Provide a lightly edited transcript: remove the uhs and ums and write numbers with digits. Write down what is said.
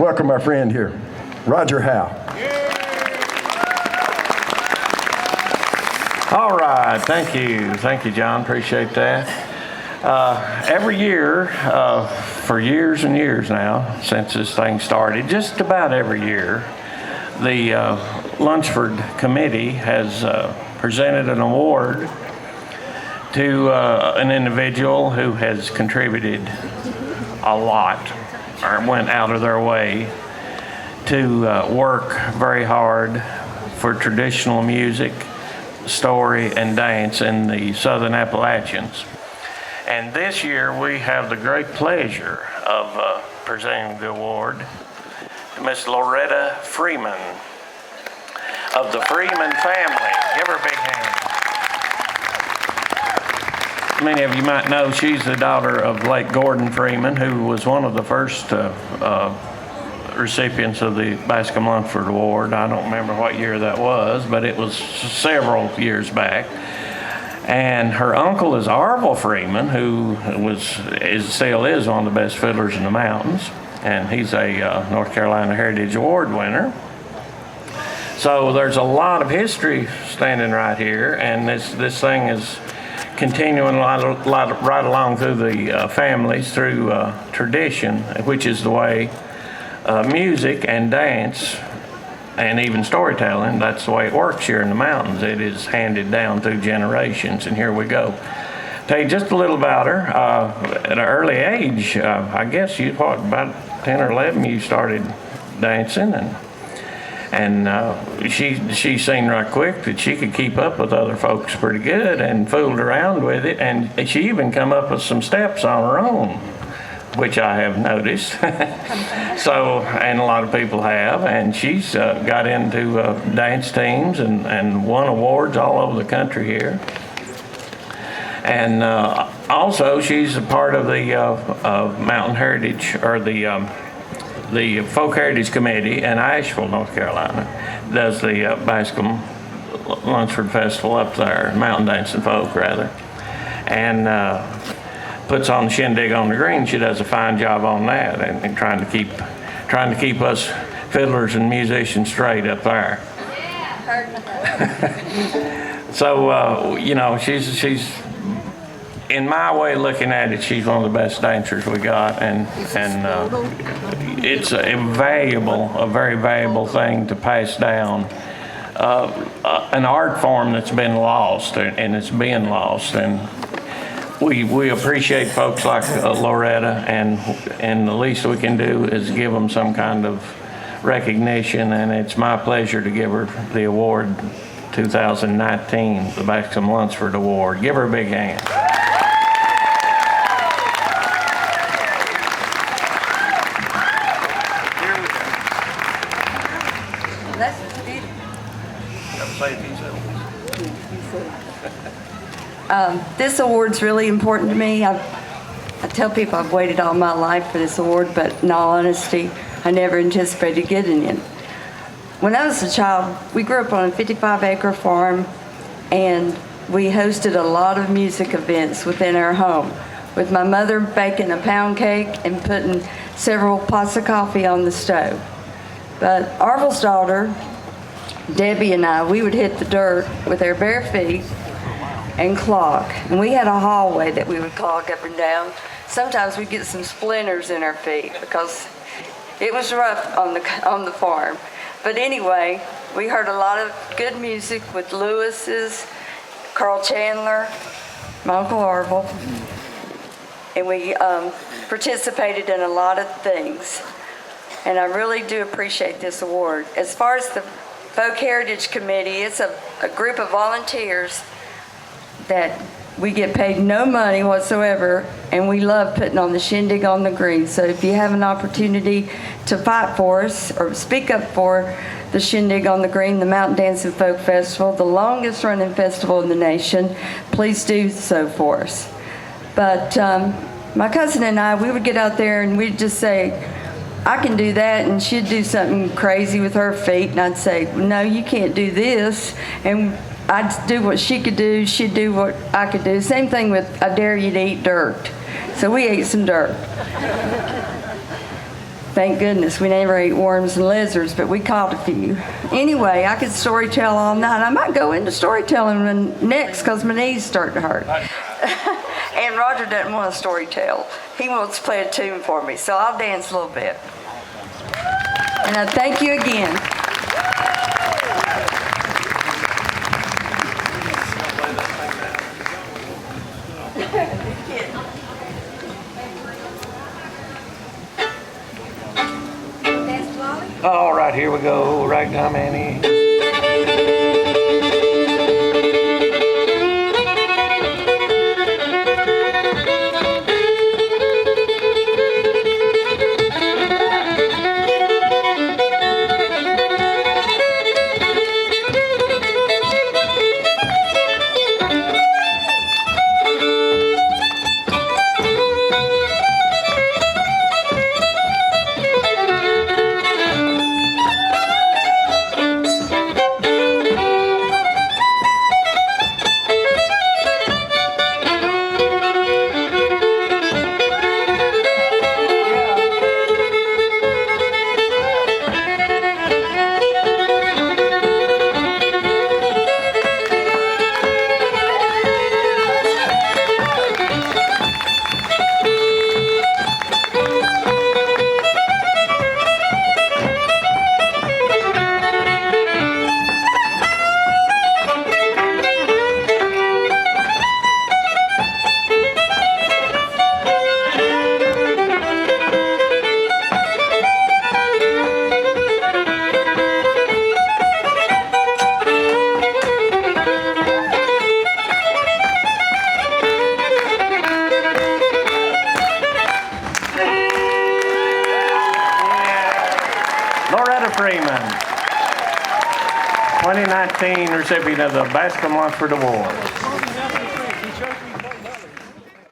welcome our friend here, Roger Howe. All right, thank you, John. Appreciate that. Every year, for years and years now, since this thing started, just about every year, the Lunsford Committee has presented an award to an individual who has contributed a lot, or went out of their way to work very hard for traditional music, story, and dance in the Southern Appalachians. And this year we have the great pleasure of presenting the award to Miss Loretta Freeman of the Freeman family. Give her a big hand. Many of you might know she's the daughter of late Gordon Freeman, who was one of the first recipients of the Bascom Lunsford Award. I don't remember what year that was, but it was several years back. And her uncle is Arvil Freeman, who still is one of the best fiddlers in the mountains, and he's a North Carolina Heritage Award winner. So there's a lot of history standing right here, and this thing is continuing right along through the families, through tradition, which is the way music and dance and even storytelling, that's the way it works here in the mountains. It is handed down through generations, and here we go. Tell you just a little about her. At an early age, I guess about 10 or 11, you started dancing, and she seen right quick that she could keep up with other folks pretty good, and fooled around with it, and she even come up with some steps on her own, which I have noticed. So, and a lot of people have, and she's got into dance teams and won awards all over the country here. And also, she's a part of the Mountain Heritage, or the Folk Heritage Committee in Asheville, North Carolina. Does the Bascom Lunsford Festival up there, Mountain Dancing Folk, rather. And puts on the Shindig on the Green. She does a fine job on that, and trying to keep us fiddlers and musicians straight up there. So she's in my way of looking at it, she's one of the best dancers we got, and it's a very valuable thing to pass down. An art form that's been lost, and it's being lost, and we appreciate folks like Loretta, and the least we can do is give them some kind of recognition, and it's my pleasure to give her the award 2019, the Bascom Lunsford Award. Give her a big hand. This award's really important to me. I tell people I've waited all my life for this award, but in all honesty, I never anticipated getting it. When I was a child, we grew up on a 55-acre farm, and we hosted a lot of music events within our home, with my mother baking a pound cake and putting several pots of coffee on the stove. But Arvil's daughter, Debbie, and I, we would hit the dirt with our bare feet and clog. And we had a hallway that we would clog up and down. Sometimes we'd get some splinters in our feet because it was rough on the farm. But anyway, we heard a lot of good music with Lewis's, Carl Chandler, my Uncle Arvil, and we participated in a lot of things. And I really do appreciate this award. As far as the Folk Heritage Committee, it's a group of volunteers that we get paid no money whatsoever, and we love putting on the Shindig on the Green. So if you have an opportunity to fight for us or speak up for the Shindig on the Green, the Mountain Dancing Folk Festival, the longest running festival in the nation, please do so for us. But my cousin and I, we would get out there and we'd just say, I can do that, and she'd do something crazy with her feet, and I'd say, no, you can't do this. And I'd do what she could do, she'd do what I could do. Same thing with, I dare you to eat dirt. So we ate some dirt. Thank goodness we never ate worms and lizards, but we caught a few. Anyway, I could storytell all night. I might go into storytelling next because my knees start to hurt. And Roger doesn't want to storytell. He wants to play a tune for me, so I'll dance a little bit. And I thank you again. All right, here we go. Right now, Manny. Loretta Freeman, 2019 recipient of the Bascom Lunsford Award.